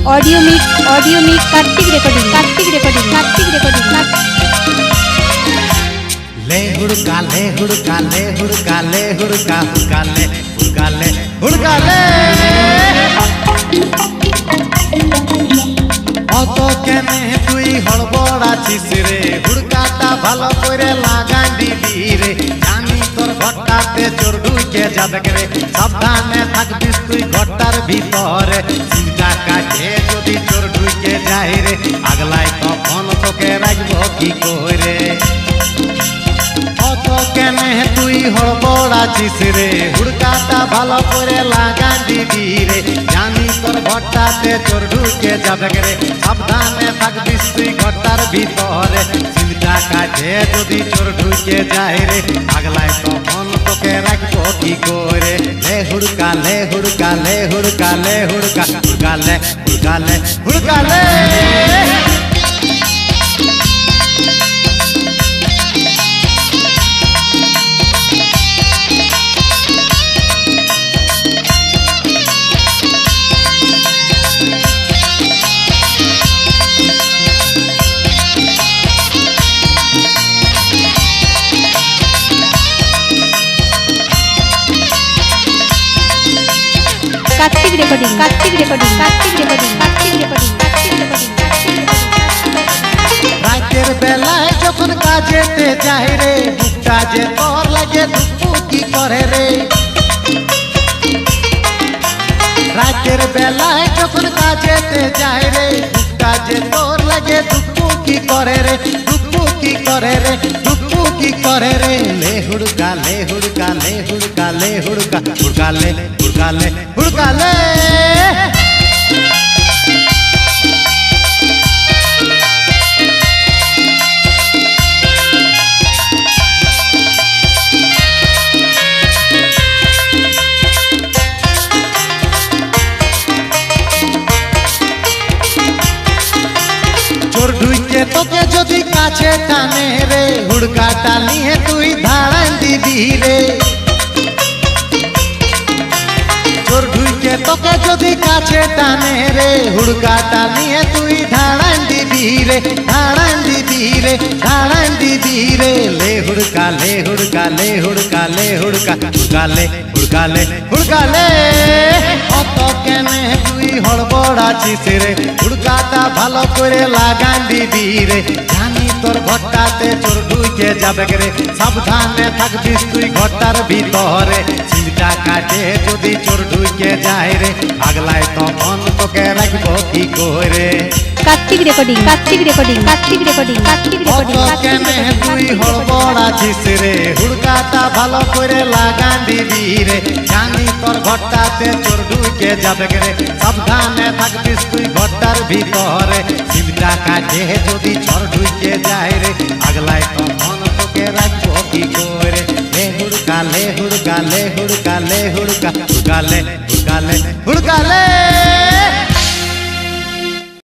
audio mix Kartik recording ले हुड़का ले हुड़का ले हुड़का ले हुड़का हुड़का ले हुड़का ले हुड़का ले অত কেনে তুই হড়বড় আছিস রে হুড়কাটা ভালো করে লাগাই দিবি রে জানি তোর ঘরটাতে চোর ঢুকে যাবে রে সাবধানে থাকবিস তুই ঘরটার ভিতরে চিন্তা কাটে যদি চোর ঢুকে যায় রে আগলাই তখন তোকে রাখবো কি করে অত কেনে তুই হড়বড় আছিস রে হুড়কাটা ভালো করে লাগাই দিবি রে জানি তোর ঘরটাতে চোর ঢুকে যাবে রে সাবধানে থাকবিস তুই ঘরটার ভিতরে চিন্তা কাটে যদি চোর ঢুকে যায় রে আগলাই তখন তোকে রাখবো কি করে লে হুড়কা লে হুড়কা লে হুড়কা লে হুড়কা হুড়কা লে হুড়কা লে হুড়কা লে कार्तिक रिकॉर्डिंग রাতের বেলায় যখন কাজেতে যায় রে বুকটা যে তোর লাগে দুঃখু কি করে রে রাতের বেলায় যখন কাজেতে যায় রে বুকটা যে তোর লাগে দুঃখু কি করে রে দুঃখু কি করে রে দুঃখু কি করে রে লে হুড়কা লে হুড়কা লে হুড়কা লে হুড়কা হুড়কা লে হুড়কা লে হুড়কা লে চোর ঢুকে তোকে যদি কাছে টানে রে হুড়কাটা নিয়ে তুই ধাড়াই দিবি রে চোর ঢুকে তোকে যদি কাছে টানে রে হুড়কাটা নিয়ে তুই ধাড়াই দিবি রে ধাড়াই দিবি রে ধাড়াই দিবি রে লে হুড়কা লে হুড়কা লে হুড়কা লে হুড়কা হুড়কা লে হুড়কা লে হুড়কা লে অত কেনে তুই হড়বড় আছিস রে হুড়কাটা ভালো করে লাগাই দিবি রে জানি তোর ঘরটাতে চোর ঢুকে যাবে রে সাবধানে থাকবিস তুই ঘরটার ভিতরে চিন্তা কাটে যদি চোর ঢুকে যায় রে আগলাই তখন তোকে রাখবো কি করে कार्तिक रिकॉर्डिंग কেনে তুই হড়বড় আছিস রে হুড়কাটা ভালো করে লাগাই দিবি রে জানি তোর ঘরটাতে চোর ঢুকে যাবে রে সাবধানে থাকবিস তুই ঘরটার ভিতরে চিন্তা কাটে যদি চোর ঢুকে যায় রে আগলাই তখন তোকে রাখবো কি করে লে হুড়কা লে হুড়কা লে হুড়কা লে হুড়কা হুড়কা লে